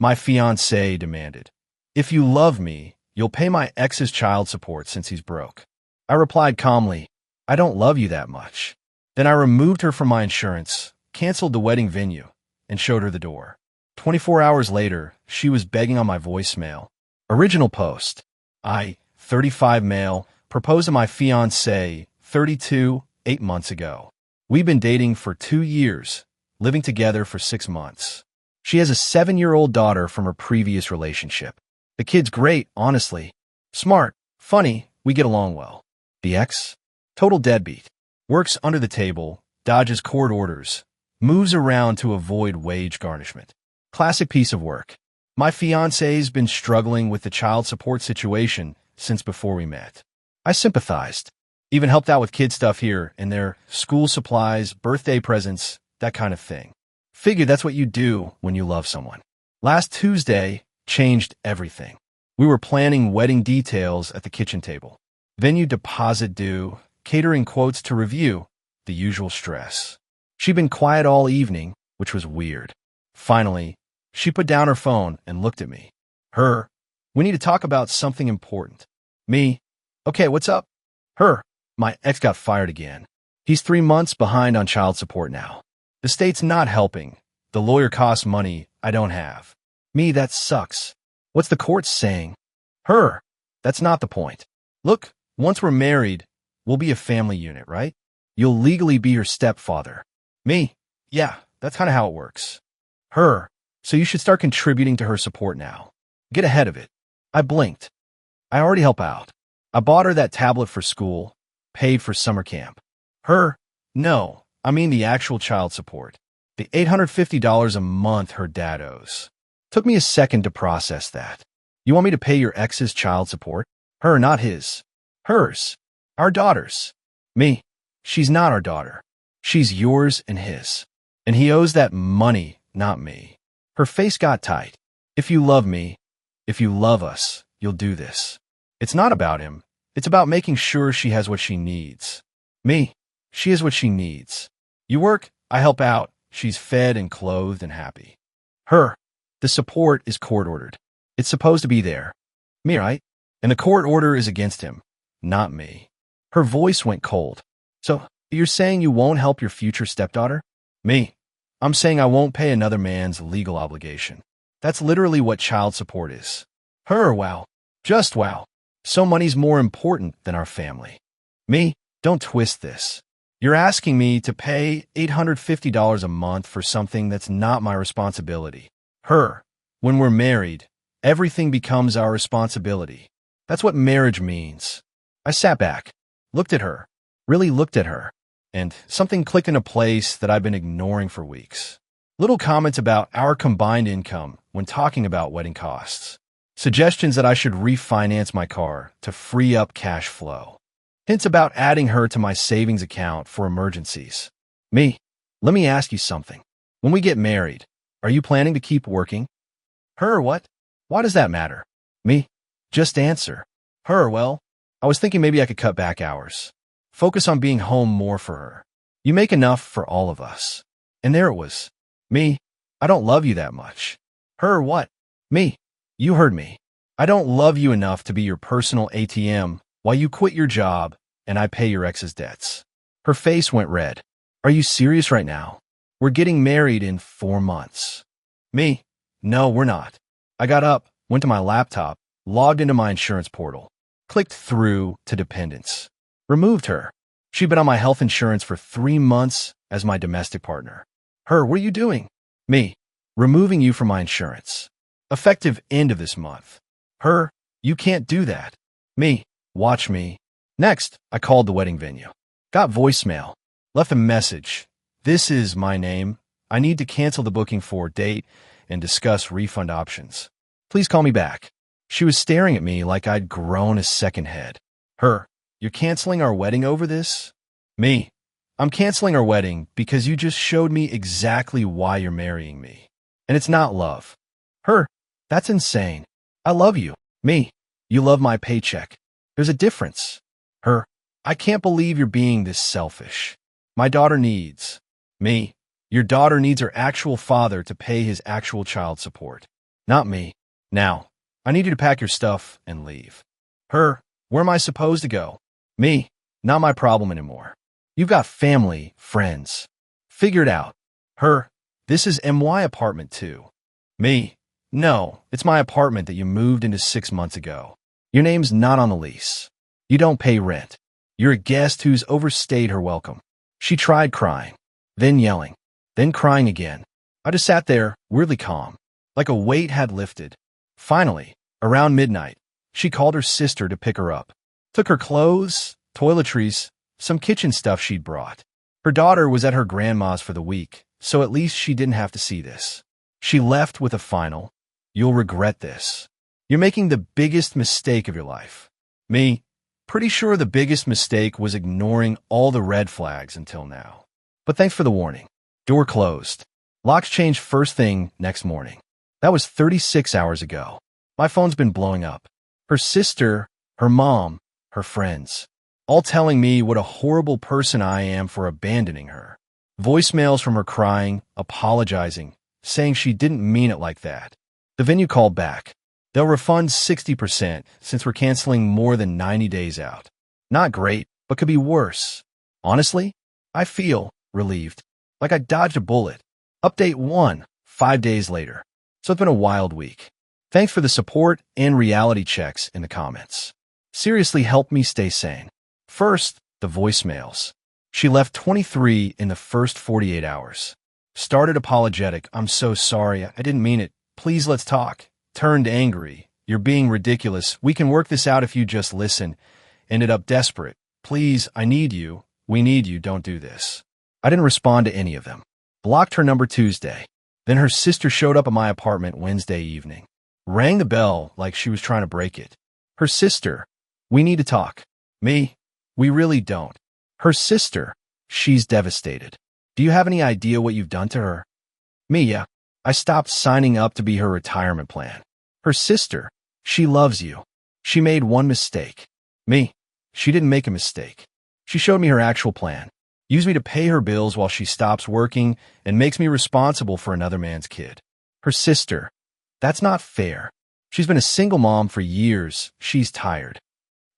My fiancé demanded. If you love me, you'll pay my ex's child support since he's broke. I replied calmly, I don't love you that much. Then I removed her from my insurance, canceled the wedding venue, and showed her the door. 24 hours later, she was begging on my voicemail. Original post. I, 35 male, proposed to my fiancé, 32, 8 months ago. We've been dating for 2 years, living together for 6 months. She has a 7-year-old daughter from her previous relationship. The kid's great, honestly. Smart, funny, we get along well. The ex? Total deadbeat. Works under the table, dodges court orders, moves around to avoid wage garnishment. Classic piece of work. My fiancé's been struggling with the child support situation since before we met. I sympathized. Even helped out with kid stuff here and there, school supplies, birthday presents, that kind of thing. Figured that's what you do when you love someone. Last Tuesday changed everything. We were planning wedding details at the kitchen table. Venue deposit due, catering quotes to review, the usual stress. She'd been quiet all evening, which was weird. Finally, she put down her phone and looked at me. Her, we need to talk about something important. Me, okay, what's up? Her, my ex got fired again. He's 3 months behind on child support now. The state's not helping. The lawyer costs money I don't have. Me, that sucks. What's the court saying? Her, that's not the point. Look, once we're married, we'll be a family unit, right? You'll legally be her stepfather. Me, yeah, that's kind of how it works. Her, so you should start contributing to her support now. Get ahead of it. I blinked. I already help out. I bought her that tablet for school, paid for summer camp. Her, no, I mean the actual child support. The $850 a month her dad owes. Took me a second to process that. You want me to pay your ex's child support? Her, not his. Hers. Our daughter's. Me. She's not our daughter. She's yours and his. And he owes that money, not me. Her face got tight. If you love me, if you love us, you'll do this. It's not about him. It's about making sure she has what she needs. Me. She has what she needs. You work, I help out. She's fed and clothed and happy. Her. The support is court-ordered. It's supposed to be there. Me, right? And the court order is against him, not me. Her voice went cold. So, you're saying you won't help your future stepdaughter? Me. I'm saying I won't pay another man's legal obligation. That's literally what child support is. Her, wow. Just wow. So money's more important than our family. Me, don't twist this. You're asking me to pay $850 a month for something that's not my responsibility. Her, when we're married, everything becomes our responsibility. That's what marriage means. I sat back, looked at her, really looked at her, and something clicked into place that I've been ignoring for weeks. Little comments about our combined income when talking about wedding costs. Suggestions that I should refinance my car to free up cash flow. Hints about adding her to my savings account for emergencies. Me, let me ask you something. When we get married, are you planning to keep working? Her, what? Why does that matter? Me, just answer. Her, well, I was thinking maybe I could cut back hours. Focus on being home more for her. You make enough for all of us. And there it was. Me, I don't love you that much. Her, what? Me, you heard me. I don't love you enough to be your personal ATM while you quit your job and I pay your ex's debts. Her face went red. Are you serious right now? We're getting married in 4 months. Me, no, we're not. I got up, went to my laptop, logged into my insurance portal, clicked through to dependents. Removed her. She'd been on my health insurance for 3 months as my domestic partner. Her, what are you doing? Me, removing you from my insurance. Effective end of this month. Her, you can't do that. Me, watch me. Next, I called the wedding venue. Got voicemail. Left a message. This is my name. I need to cancel the booking for date and discuss refund options. Please call me back. She was staring at me like I'd grown a second head. Her, you're canceling our wedding over this? Me, I'm canceling our wedding because you just showed me exactly why you're marrying me. And it's not love. Her, that's insane. I love you. Me, you love my paycheck. There's a difference. Her, I can't believe you're being this selfish. My daughter needs. Me, your daughter needs her actual father to pay his actual child support. Not me. Now, I need you to pack your stuff and leave. Her, where am I supposed to go? Me, not my problem anymore. You've got family, friends. Figure it out. Her, this is MY apartment too. Me, no, it's my apartment that you moved into 6 months ago. Your name's not on the lease. You don't pay rent. You're a guest who's overstayed her welcome. She tried crying, then yelling, then crying again. I just sat there, weirdly calm, like a weight had lifted. Finally, around midnight, she called her sister to pick her up. Took her clothes, toiletries, some kitchen stuff she'd brought. Her daughter was at her grandma's for the week, so at least she didn't have to see this. She left with a final, "You'll regret this. You're making the biggest mistake of your life." Me, pretty sure the biggest mistake was ignoring all the red flags until now. But thanks for the warning. Door closed. Locks changed first thing next morning. That was 36 hours ago. My phone's been blowing up. Her sister, her mom, her friends, all telling me what a horrible person I am for abandoning her. Voicemails from her crying, apologizing, saying she didn't mean it like that. The venue called back. They'll refund 60% since we're canceling more than 90 days out. Not great, but could be worse. Honestly, I feel relieved, like I dodged a bullet. Update 1, 5 days later. So it's been a wild week. Thanks for the support and reality checks in the comments. Seriously helped me stay sane. First, the voicemails. She left 23 in the first 48 hours. Started apologetic. "I'm so sorry. I didn't mean it. Please let's talk." Turned angry. "You're being ridiculous. We can work this out if you just listen." Ended up desperate. "Please, I need you. We need you. Don't do this." I didn't respond to any of them. Blocked her number Tuesday. Then her sister showed up at my apartment Wednesday evening. Rang the bell like she was trying to break it. Her sister, "We need to talk." Me, "We really don't." Her sister, "She's devastated. Do you have any idea what you've done to her?" Me, "Yeah. I stopped signing up to be her retirement plan." Her sister, "She loves you. She made one mistake." Me, "She didn't make a mistake. She showed me her actual plan. Used me to pay her bills while she stops working and makes me responsible for another man's kid." Her sister, "That's not fair. She's been a single mom for years. She's tired."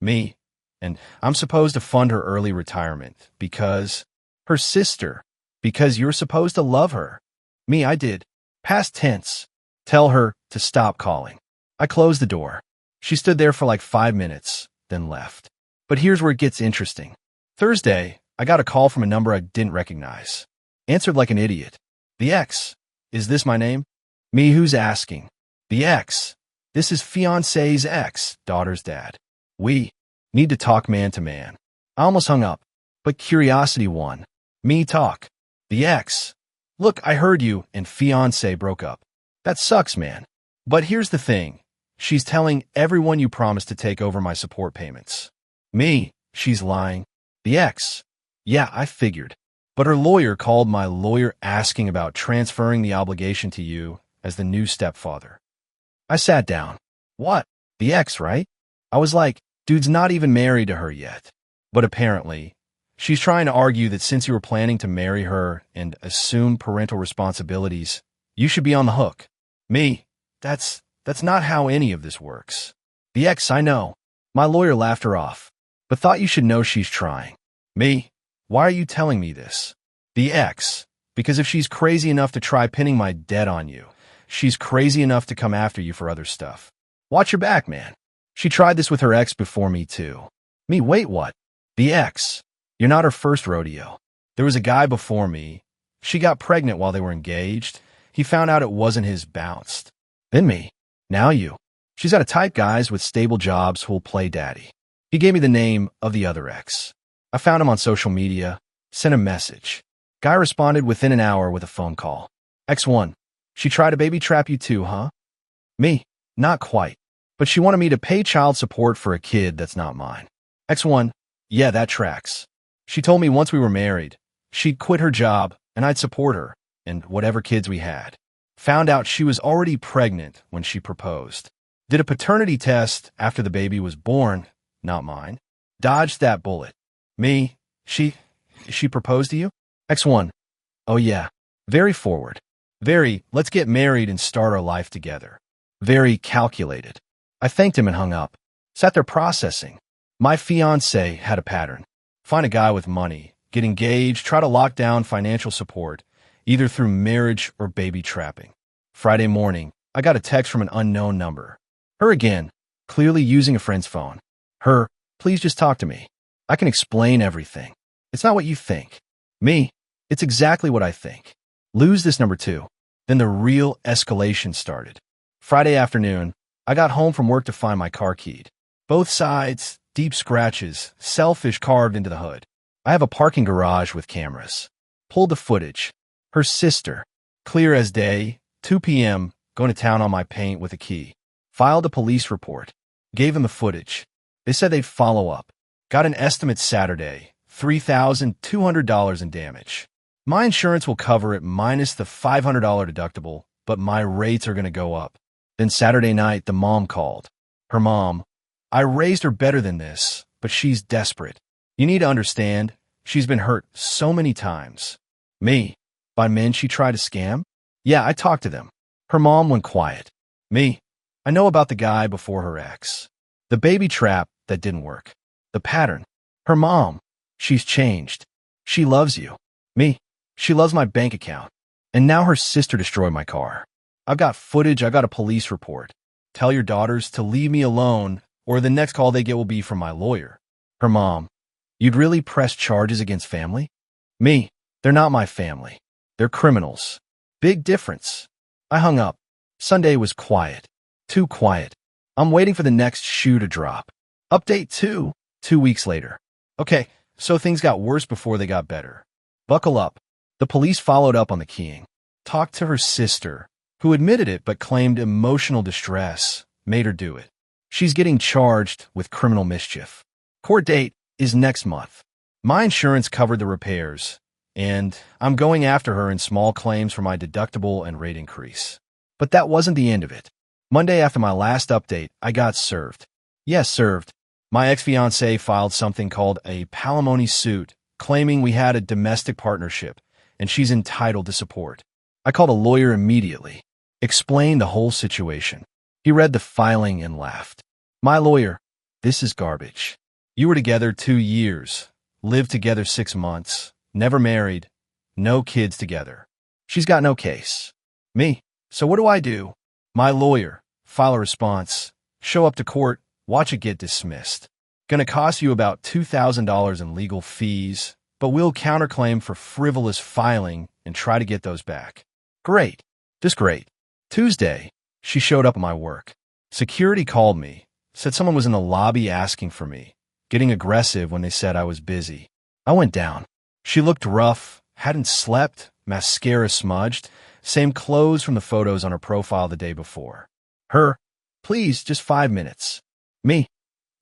Me, "And I'm supposed to fund her early retirement because..." Her sister, "Because you're supposed to love her." Me, "I did. Past tense. Tell her to stop calling." I closed the door. She stood there for like 5 minutes, then left. But here's where it gets interesting. Thursday, I got a call from a number I didn't recognize. Answered like an idiot. "The ex. Is this my name?" Me, "Who's asking?" "The ex. This is fiancé's ex, daughter's dad. We need to talk man to man." I almost hung up, but curiosity won. Me, "Talk." "The ex. Look, I heard you and fiancé broke up. That sucks, man. But here's the thing. She's telling everyone you promised to take over my support payments." Me, "She's lying." The ex, "Yeah, I figured. But her lawyer called my lawyer asking about transferring the obligation to you as the new stepfather." I sat down. "What? The ex, right?" I was like, dude's not even married to her yet. But apparently, she's trying to argue that since you were planning to marry her and assume parental responsibilities, you should be on the hook. Me, that's not how any of this works." The ex, "I know." My lawyer laughed her off, but thought you should know she's trying. Me, "Why are you telling me this?" The ex, "Because if she's crazy enough to try pinning my debt on you, she's crazy enough to come after you for other stuff. Watch your back, man. She tried this with her ex before me too." Me, "Wait, what?" The ex, "You're not her first rodeo. There was a guy before me. She got pregnant while they were engaged. He found out it wasn't his, bounced. Then me. Now you. She's got a type guys with stable jobs who'll play daddy." He gave me the name of the other ex. I found him on social media, sent a message. Guy responded within an hour with a phone call. X1, "She tried to baby trap you too, huh?" Me, "Not quite. But she wanted me to pay child support for a kid that's not mine." X1, "Yeah, that tracks. She told me once we were married, she'd quit her job and I'd support her and whatever kids we had. Found out she was already pregnant when she proposed. Did a paternity test after the baby was born, not mine. Dodged that bullet. Me, she proposed to you?" X1, "Oh yeah. Very forward. Very, let's get married and start our life together. Very calculated. I thanked him and hung up. Sat there processing. My fiancée had a pattern. Find a guy with money, get engaged, try to lock down financial support, either through marriage or baby trapping. Friday morning, I got a text from an unknown number. Her again, clearly using a friend's phone. Her, please just talk to me. I can explain everything. It's not what you think. Me, it's exactly what I think. Lose this number too. Then the real escalation started. Friday afternoon, I got home from work to find my car keyed. Both sides, deep scratches, selfish carved into the hood. I have a parking garage with cameras. Pulled the footage. Her sister, clear as day, 2 p.m., going to town on my paint with a key. Filed a police report. Gave them the footage. They said they'd follow up. Got an estimate Saturday, $3,200 in damage. My insurance will cover it minus the $500 deductible, but my rates are going to go up. Then Saturday night, the mom called. Her mom, I raised her better than this, but she's desperate. You need to understand, she's been hurt so many times. Me, by men she tried to scam? Yeah, I talked to them. Her mom went quiet. Me, I know about the guy before her ex. The baby trap that didn't work. The pattern. Her mom, she's changed. She loves you. Me, she loves my bank account. And now her sister destroyed my car. I've got footage, I got a police report. Tell your daughters to leave me alone, or the next call they get will be from my lawyer. Her mom, you'd really press charges against family? Me, they're not my family. They're criminals. Big difference. I hung up. Sunday was quiet. Too quiet. I'm waiting for the next shoe to drop. Update 2 weeks later. Okay, so things got worse before they got better. Buckle up. The police followed up on the keying. Talked to her sister, who admitted it but claimed emotional distress made her do it. She's getting charged with criminal mischief. Court date is next month. My insurance covered the repairs, and I'm going after her in small claims for my deductible and rate increase. But that wasn't the end of it. Monday after my last update, I got served. Yes, served. My ex-fiancée filed something called a palimony suit, claiming we had a domestic partnership, and she's entitled to support. I called a lawyer immediately, explained the whole situation. He read the filing and laughed. My lawyer, this is garbage. You were together 2 years, lived together 6 months, never married, no kids together. She's got no case. Me, so what do I do? My lawyer, file a response, show up to court, watch it get dismissed. Gonna cost you about $2,000 in legal fees, but we'll counterclaim for frivolous filing and try to get those back. Great. Just great. Tuesday, she showed up at my work. Security called me, said someone was in the lobby asking for me, getting aggressive when they said I was busy. I went down. She looked rough, hadn't slept, mascara smudged, same clothes from the photos on her profile the day before. Her, please, just 5 minutes. Me,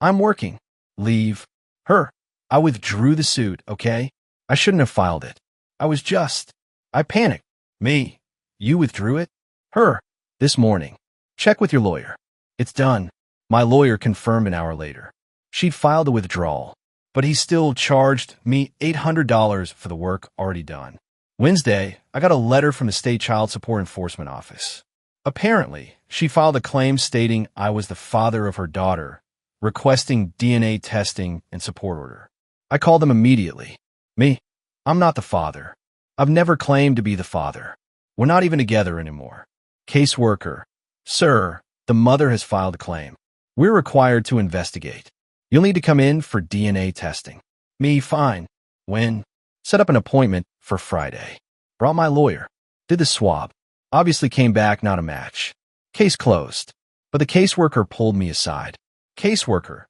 I'm working. Leave. Her, I withdrew the suit, okay? I shouldn't have filed it. I panicked. Me, you withdrew it? Her, this morning. Check with your lawyer. It's done. My lawyer confirmed an hour later. She'd filed a withdrawal, but he still charged me $800 for the work already done. Wednesday, I got a letter from the State Child Support Enforcement Office. Apparently, she filed a claim stating I was the father of her daughter, requesting DNA testing and support order. I called them immediately. Me, I'm not the father. I've never claimed to be the father. We're not even together anymore. Caseworker, sir, the mother has filed a claim. We're required to investigate. You'll need to come in for DNA testing. Me, fine. When? Set up an appointment for Friday. Brought my lawyer. Did the swab. Obviously came back not a match. Case closed. But the caseworker pulled me aside. Caseworker,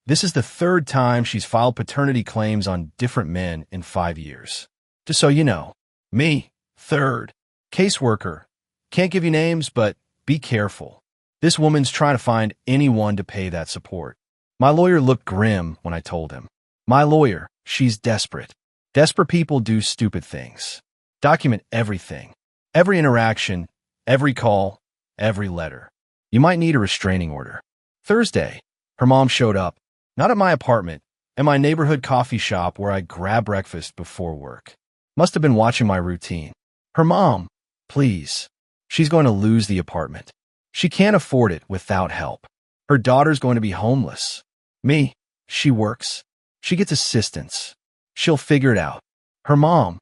this is the 3rd time she's filed paternity claims on different men in 5 years. Just so you know. Me, 3rd. Caseworker, can't give you names, but be careful. This woman's trying to find anyone to pay that support. My lawyer looked grim when I told him. My lawyer, she's desperate. Desperate people do stupid things. Document everything. Every interaction, every call, every letter. You might need a restraining order. Thursday, her mom showed up, not at my apartment, at my neighborhood coffee shop where I grab breakfast before work. Must have been watching my routine. Her mom, please. She's going to lose the apartment. She can't afford it without help. Her daughter's going to be homeless. Me, she works. She gets assistance. She'll figure it out. Her mom,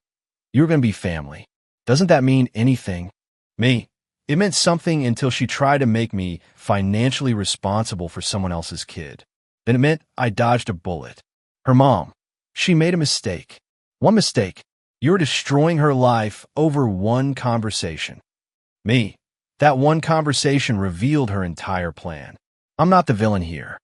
you're going to be family. Doesn't that mean anything? Me, it meant something until she tried to make me financially responsible for someone else's kid. Then it meant I dodged a bullet. Her mom, she made a mistake. One mistake. You're destroying her life over one conversation. Me, that one conversation revealed her entire plan. I'm not the villain here.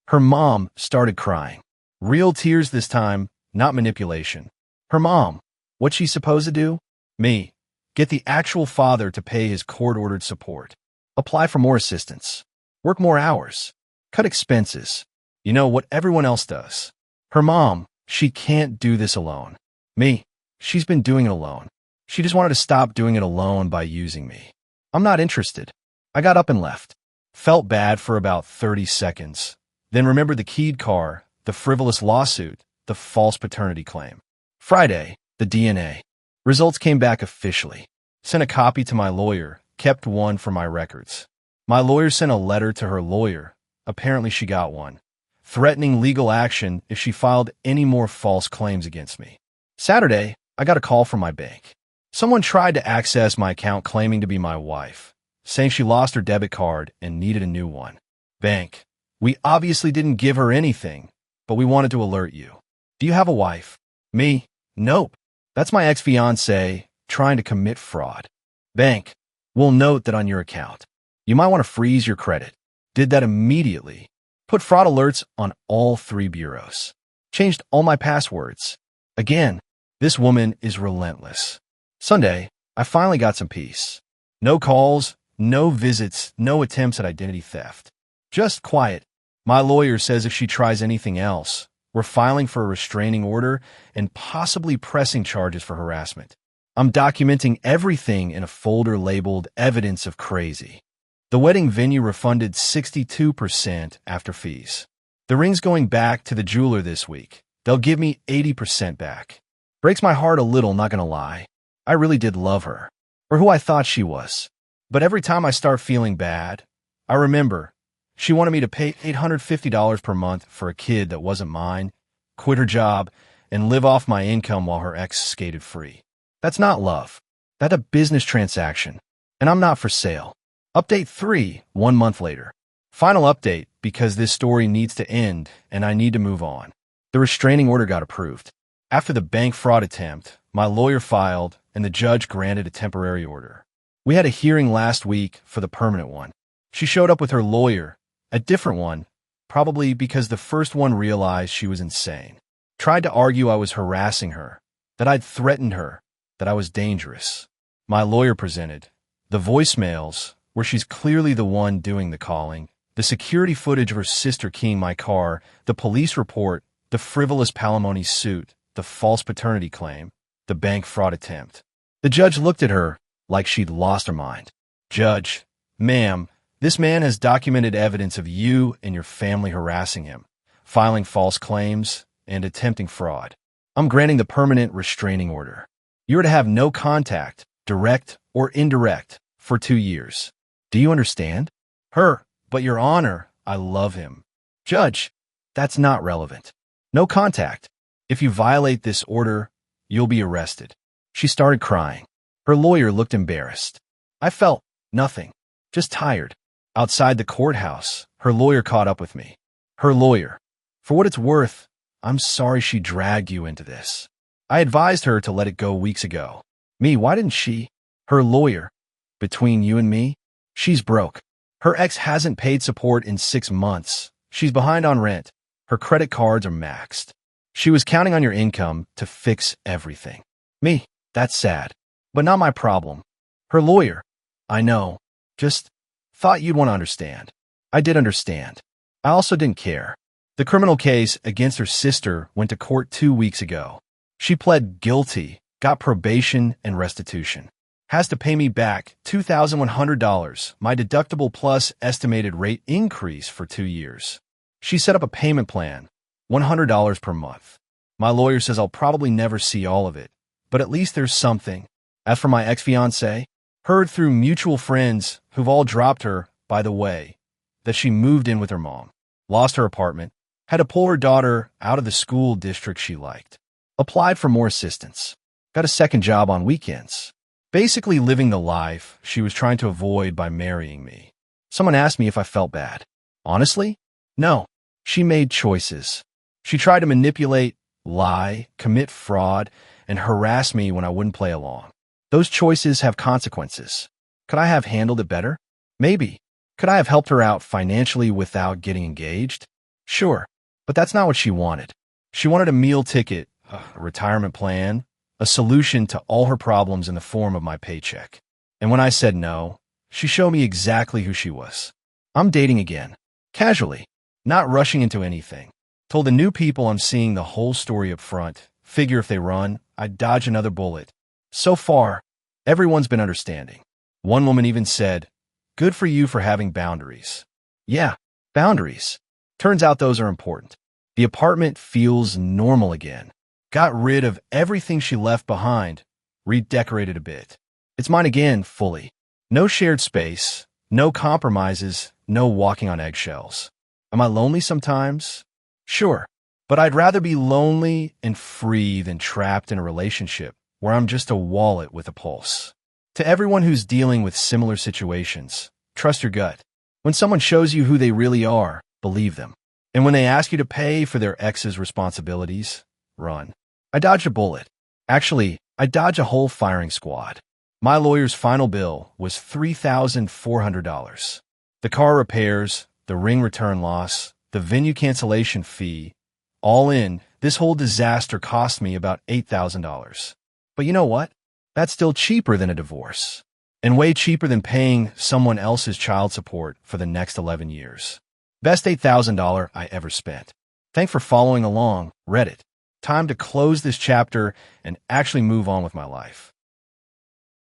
Her mom started crying. Real tears this time, not manipulation. Her mom, what's she supposed to do? Me, get the actual father to pay his court-ordered support. Apply for more assistance. Work more hours. Cut expenses. You know, what everyone else does. Her mom, she can't do this alone. Me, she's been doing it alone. She just wanted to stop doing it alone by using me. I'm not interested. I got up and left. Felt bad for about 30 seconds. Then remembered the keyed car, the frivolous lawsuit, the false paternity claim. Friday, the DNA. Results came back officially. Sent a copy to my lawyer, kept one for my records. My lawyer sent a letter to her lawyer. Apparently she got one. Threatening legal action if she filed any more false claims against me. Saturday, I got a call from my bank. Someone tried to access my account claiming to be my wife, saying she lost her debit card and needed a new one. Bank, we obviously didn't give her anything, but we wanted to alert you. Do you have a wife? Me? Nope. That's my ex-fiancée trying to commit fraud. Bank, we'll note that on your account. You might want to freeze your credit. Did that immediately. Put fraud alerts on all 3 bureaus. Changed all my passwords. Again, this woman is relentless. Sunday, I finally got some peace. No calls, no visits, no attempts at identity theft. Just quiet. My lawyer says if she tries anything else, we're filing for a restraining order and possibly pressing charges for harassment. I'm documenting everything in a folder labeled Evidence of Crazy. The wedding venue refunded 62% after fees. The ring's going back to the jeweler this week. They'll give me 80% back. Breaks my heart a little, not gonna lie. I really did love her, or who I thought she was. But every time I start feeling bad, I remember she wanted me to pay $850 per month for a kid that wasn't mine, quit her job, and live off my income while her ex skated free. That's not love. That's a business transaction, and I'm not for sale. Update 3, 1 month later. Final update because this story needs to end and I need to move on. The restraining order got approved. After the bank fraud attempt, my lawyer filed and the judge granted a temporary order. We had a hearing last week for the permanent one. She showed up with her lawyer, a different one, probably because the first one realized she was insane. Tried to argue I was harassing her, that I'd threatened her, that I was dangerous. My lawyer presented the voicemails, where she's clearly the one doing the calling, the security footage of her sister keying my car, the police report, the frivolous palimony suit, the false paternity claim, the bank fraud attempt. The judge looked at her like she'd lost her mind. Judge, ma'am, this man has documented evidence of you and your family harassing him, filing false claims, and attempting fraud. I'm granting the permanent restraining order. You're to have no contact, direct or indirect, for 2 years. Do you understand? Her, but Your Honor, I love him. Judge, that's not relevant. No contact. If you violate this order, you'll be arrested. She started crying. Her lawyer looked embarrassed. I felt nothing, just tired. Outside the courthouse, her lawyer caught up with me. Her lawyer, for what it's worth, I'm sorry she dragged you into this. I advised her to let it go weeks ago. Me, why didn't she? Her lawyer, between you and me, she's broke. Her ex hasn't paid support in 6 months. She's behind on rent. Her credit cards are maxed. She was counting on your income to fix everything. Me, that's sad, but not my problem. Her lawyer, I know, just thought you'd want to understand. I did understand. I also didn't care. The criminal case against her sister went to court 2 weeks ago. She pled guilty, got probation and restitution. Has to pay me back $2,100, my deductible plus estimated rate increase for 2 years. She set up a payment plan, $100 per month. My lawyer says I'll probably never see all of it, but at least there's something. As for my ex-fiancée, heard through mutual friends who've all dropped her, by the way, that she moved in with her mom, lost her apartment, had to pull her daughter out of the school district she liked, applied for more assistance, got a second job on weekends, basically living the life she was trying to avoid by marrying me. Someone asked me if I felt bad. Honestly, no. She made choices. She tried to manipulate, lie, commit fraud, and harass me when I wouldn't play along. Those choices have consequences. Could I have handled it better? Maybe. Could I have helped her out financially without getting engaged? Sure, but that's not what she wanted. She wanted a meal ticket, a retirement plan, a solution to all her problems in the form of my paycheck. And when I said no, she showed me exactly who she was. I'm dating again, casually, not rushing into anything. Told the new people I'm seeing the whole story up front. Figure if they run, I'd dodge another bullet. So far, everyone's been understanding. One woman even said, "Good for you for having boundaries." Yeah, boundaries. Turns out those are important. The apartment feels normal again. Got rid of everything she left behind, redecorated a bit. It's mine again, fully. No shared space, no compromises, no walking on eggshells. Am I lonely sometimes? Sure, but I'd rather be lonely and free than trapped in a relationship where I'm just a wallet with a pulse. To everyone who's dealing with similar situations, trust your gut. When someone shows you who they really are, believe them. And when they ask you to pay for their ex's responsibilities, run. I dodged a bullet. Actually, I dodged a whole firing squad. My lawyer's final bill was $3,400. The car repairs, the ring return loss, the venue cancellation fee, all in, this whole disaster cost me about $8,000. But you know what? That's still cheaper than a divorce, and way cheaper than paying someone else's child support for the next 11 years. Best $8,000 I ever spent. Thanks for following along, Reddit. Time to close this chapter and actually move on with my life.